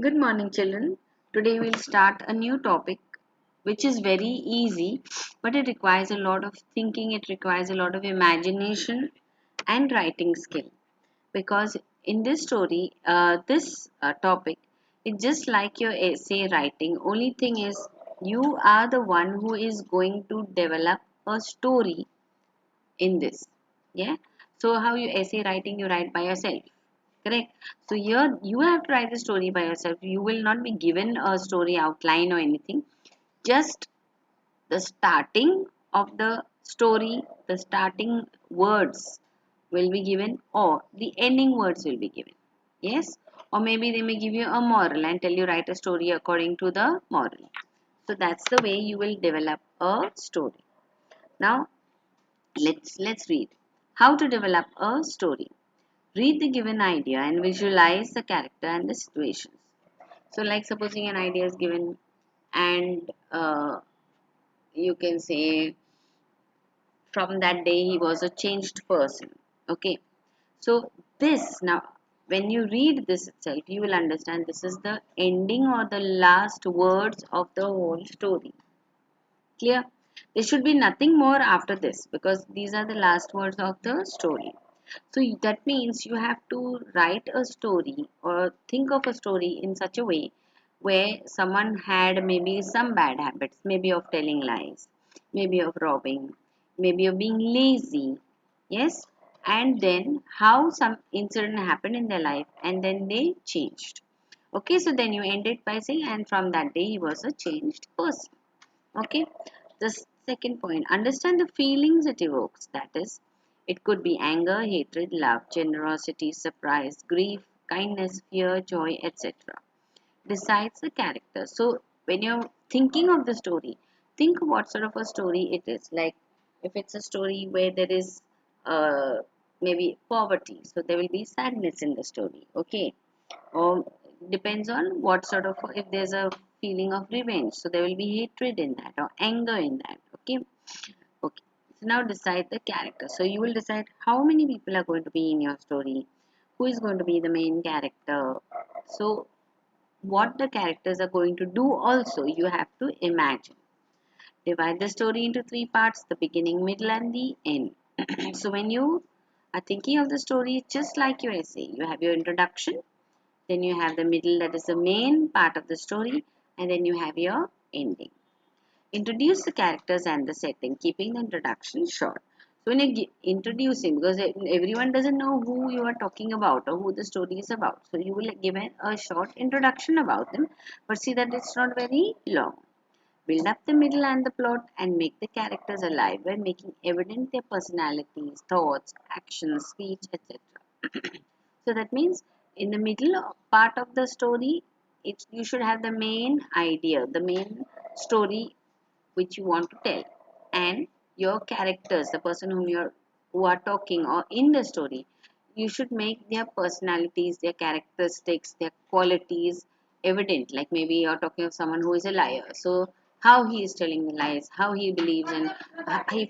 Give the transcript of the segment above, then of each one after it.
Good morning, children. Today we'll start a new topic which is very easy, but it requires a lot of thinking, it requires a lot of imagination and writing skill. Because in this story, this topic is just like your essay writing. Only thing is, you are the one who is going to develop a story in this. Yeah. So, how you essay writing, you write by yourself. Correct. So here you have to write the story by yourself. You will not be given a story outline or anything. Just the starting of the story, the starting words will be given, or the ending words will be given. Yes. Or maybe they may give you a moral and tell you write a story according to the moral. So that's the way you will develop a story. Now let's read. How to develop a story. Read the given idea and visualize the character and the situations. So, like supposing an idea is given, and you can say from that day he was a changed person. Okay, so this now, when you read this itself, you will understand this is the ending or the last words of the whole story. Clear? There should be nothing more after this because these are the last words of the story. So that means you have to write a story or think of a story in such a way where someone had maybe some bad habits, maybe of telling lies, maybe of robbing, maybe of being lazy. Yes? And then how some incident happened in their life and then they changed. Okay, so then you end it by saying, and from that day he was a changed person. Okay, the second point, understand the feelings it evokes. That is, it could be anger, hatred, love, generosity, surprise, grief, kindness, fear, joy, etc. Decides the character. So when you're thinking of the story, think what sort of a story it is. Like if it's a story where there is uh, maybe poverty, so there will be sadness in the story. Okay, or depends on what sort of, if there's a feeling of revenge, so there will be hatred in that or anger in that. Okay. Okay, so now decide the character. So you will decide how many people are going to be in your story, who is going to be the main character. So what the characters are going to do also you have to imagine. Divide the story into three parts: the beginning, middle and the end. So when you are thinking of the story, just like your essay, you have your introduction, then you have the middle, that is the main part of the story, and then you have your ending. Introduce the characters and the setting, keeping the introduction short. So when you're introducing, because everyone doesn't know who you are talking about or who the story is about, so you will give a short introduction about them, but see that it's not very long. Build up the middle and the plot and make the characters alive by making evident their personalities, thoughts, actions, speech, etc. So that means in the middle part of the story, you should have the main idea, the main story which you want to tell, and your characters, the person who are talking or in the story, you should make their personalities, their characteristics, their qualities evident. Like maybe you're talking of someone who is a liar, so how he is telling the lies, how he believes, and he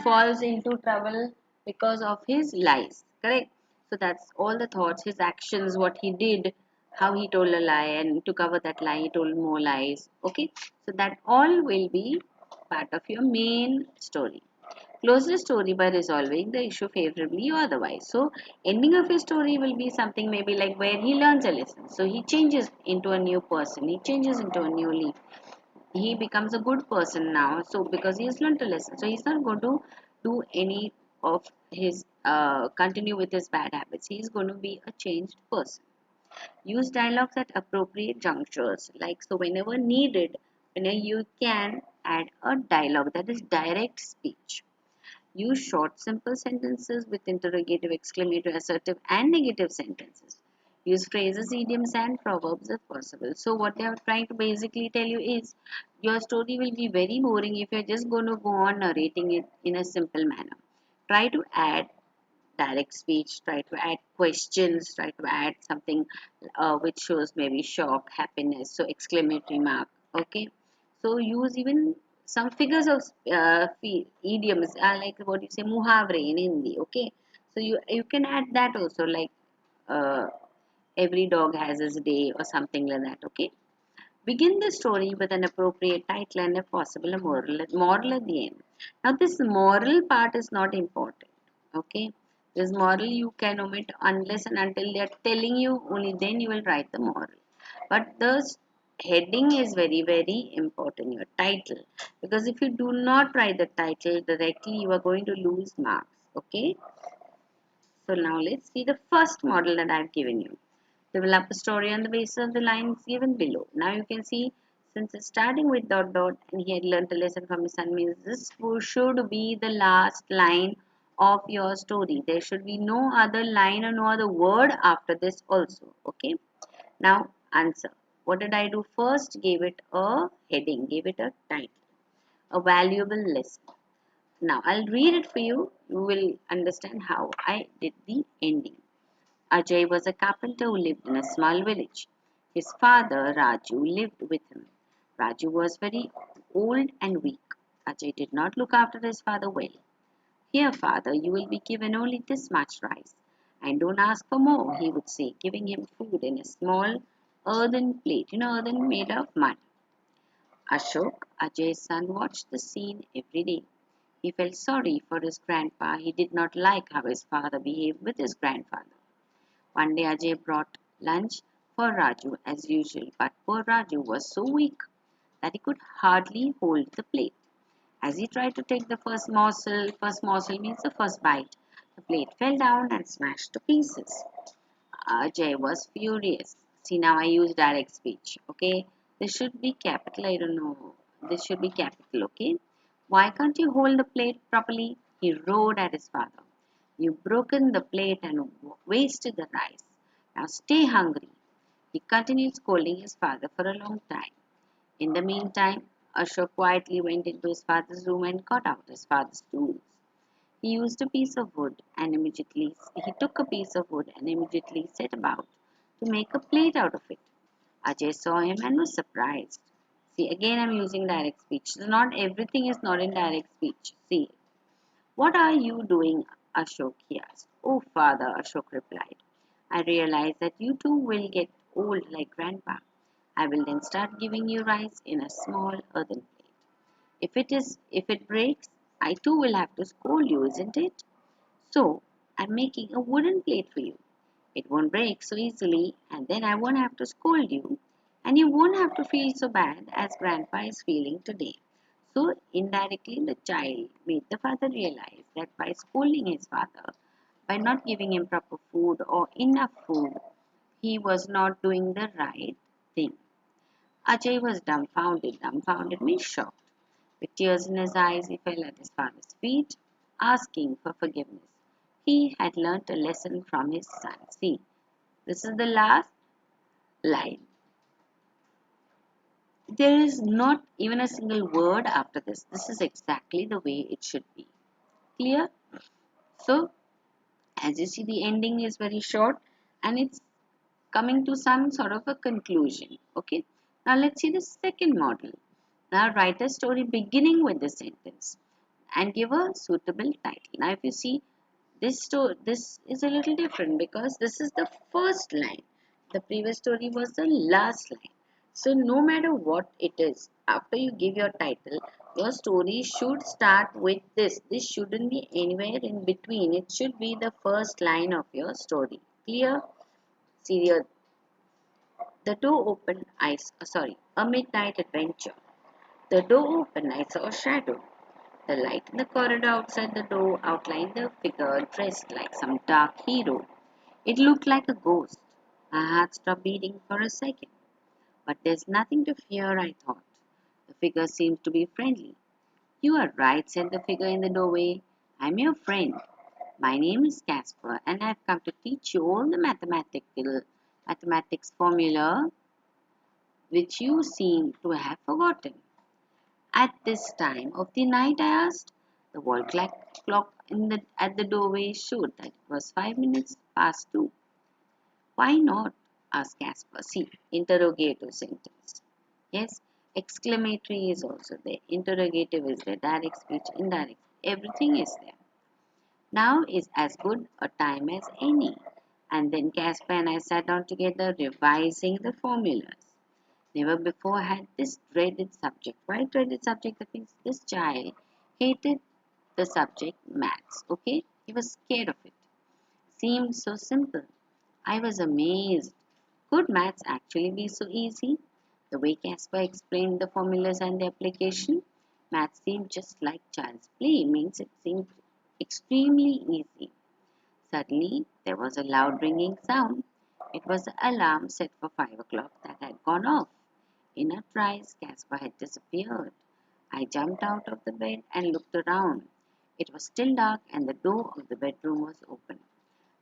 falls into trouble because of his lies. Correct. So that's all the thoughts, his actions, what he did, how he told a lie, and to cover that lie, he told more lies. Okay, so that all will be part of your main story. Close the story by resolving the issue favorably or otherwise. So, ending of his story will be something maybe like where he learns a lesson. So, he changes into a new person, he changes into a new leaf. He becomes a good person now. So, because he has learned a lesson, so he's not going to do any of his continue with his bad habits. He is going to be a changed person. Use dialogues at appropriate junctures. Like so, whenever needed, whenever you can add a dialogue, that is direct speech. Use short, simple sentences with interrogative, exclamative, assertive, and negative sentences. Use phrases, idioms, and proverbs if possible. So, what they are trying to basically tell you is your story will be very boring if you're just going to go on narrating it in a simple manner. Try to add direct speech, try to add questions, try to add something which shows maybe shock, happiness, so exclamatory mark. Okay, so use even some figures of idioms, like what you say muhavre in Hindi. Okay, so you can add that also, like uh, Every dog has his day or something like that, okay? Begin the story with an appropriate title and if possible a moral at the end. Now this moral part is not important. Okay. This moral you can omit unless and until they are telling you, only then you will write the moral. But the heading is very, very important, your title. Because if you do not write the title directly, you are going to lose marks. Okay. So now let's see the first model that I've given you. Develop a story on the basis of the lines given below. Now you can see since it's starting with dot dot and he had learnt a lesson from his son means this should be the last line of your story. There should be no other line or no other word after this also. Okay. Now answer. What did I do first? Gave it a heading, gave it a title, a valuable lesson. Now I'll read it for you. You will understand how I did the ending. Ajay was a carpenter who lived in a small village. His father, Raju, lived with him. Raju was very old and weak. Ajay did not look after his father well. Here, father, you will be given only this much rice. And don't ask for more, he would say, giving him food in a small earthen plate, earthen made of mud. Ashok, Ajay's son, watched the scene every day. He felt sorry for his grandpa. He did not like how his father behaved with his grandfather. One day Ajay brought lunch for Raju as usual, but poor Raju was so weak that he could hardly hold the plate. As he tried to take the first morsel means the first bite, the plate fell down and smashed to pieces. Ajay was furious. See, now I use direct speech. Okay, this should be capital. I don't know. This should be capital. Okay, why can't you hold the plate properly? He roared at his father. You've broken the plate and wasted the rice. Now stay hungry. He continued scolding his father for a long time. In the meantime, Ashok quietly went into his father's room and got out his father's tools. He used a piece of wood and immediately he took a piece of wood and immediately set about to make a plate out of it. Ajay saw him and was surprised. See, again I'm using direct speech. So not everything is not in direct speech. See, what are you doing, Ashok? He asked. Oh, father, Ashok replied. I realize that you too will get old like grandpa. I will then start giving you rice in a small earthen plate. If it breaks, I too will have to scold you, isn't it? So I'm making a wooden plate for you. It won't break so easily, and then I won't have to scold you, and you won't have to feel so bad as Grandpa is feeling today. So indirectly, the child made the father realize that by scolding his father, by not giving him proper food or enough food, he was not doing the right thing. Ajay was dumbfounded means shocked. With tears in his eyes, he fell at his father's feet, asking for forgiveness. He had learnt a lesson from his son. See, this is the last line. There is not even a single word after this. This is exactly the way it should be. Clear? So, as you see, the ending is very short and it's coming to some sort of a conclusion. Okay. Now, let's see the second model. Now, write a story beginning with the sentence and give a suitable title. Now, if you see, this is a little different because this is the first line. The previous story was the last line. So no matter what it is, after you give your title, your story should start with this. This shouldn't be anywhere in between. It should be the first line of your story. Clear? See, the door opened. A midnight adventure. The door opened. I saw a shadow. The light in the corridor outside the door outlined the figure dressed like some dark hero. It looked like a ghost. My heart stopped beating for a second. But there's nothing to fear, I thought. The figure seemed to be friendly. You are right, said the figure in the doorway. I'm your friend. My name is Casper, and I've come to teach you all the mathematics formula which you seem to have forgotten. At this time of the night, I asked. The wall clock at the doorway showed that it was 5 minutes past 2. Why not? Asked Caspar. See, interrogative sentence. Yes, exclamatory is also there. Interrogative is there. Direct speech, indirect. Everything is there. Now is as good a time as any. And then Casper and I sat down together revising the formulas. Never before had this dreaded subject. Why dreaded subject? That means this child hated the subject maths. Okay? He was scared of it. Seemed so simple. I was amazed. Could maths actually be so easy? The way Casper explained the formulas and the application, maths seemed just like child's play, means it seemed extremely easy. Suddenly, there was a loud ringing sound. It was the alarm set for 5 o'clock that had gone off. In a trice, Caspar had disappeared. I jumped out of the bed and looked around. It was still dark and the door of the bedroom was open.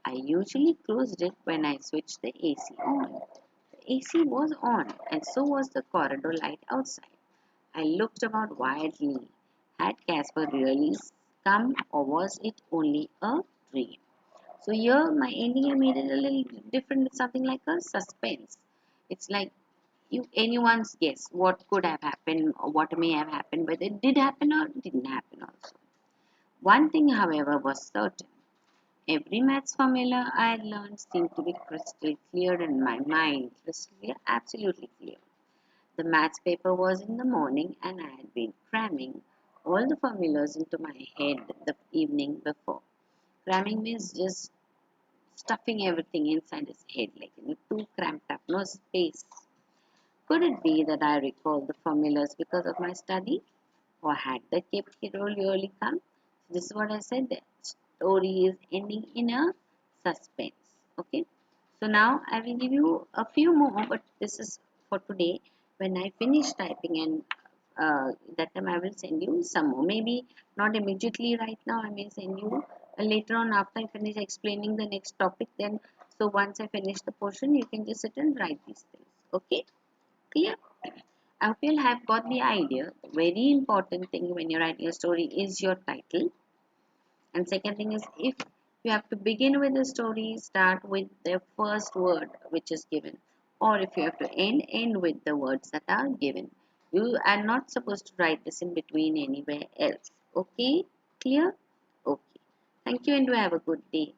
I usually closed it when I switched the AC on. The AC was on, and so was the corridor light outside. I looked about wildly. Had Caspar really come, or was it only a dream? So here, my ending I made it a little different. It's something like a suspense. It's like you anyone's guess what could have happened or what may have happened, whether it did happen or didn't happen also. One thing, however, was certain. Every maths formula I had learned seemed to be crystal clear in my mind, crystal clear, absolutely clear. The maths paper was in the morning and I had been cramming all the formulas into my head the evening before. Cramming means just stuffing everything inside his head, like too cramped up, no space. Could it be that I recalled the formulas because of my study? Or had the cape hero really come? So this is what I said. The story is ending in a suspense. Okay. So now I will give you a few more, but this is for today. When I finish typing and that time I will send you some more. Maybe not immediately right now. I may send you later on after I finish explaining the next topic. Then so once I finish the portion, you can just sit and write these things. Okay. Clear? I hope you'll have got the idea. The very important thing when you're writing a story is your title. And second thing is if you have to begin with the story, start with the first word which is given. Or if you have to end with the words that are given. You are not supposed to write this in between anywhere else. Okay? Clear? Okay. Thank you and do have a good day.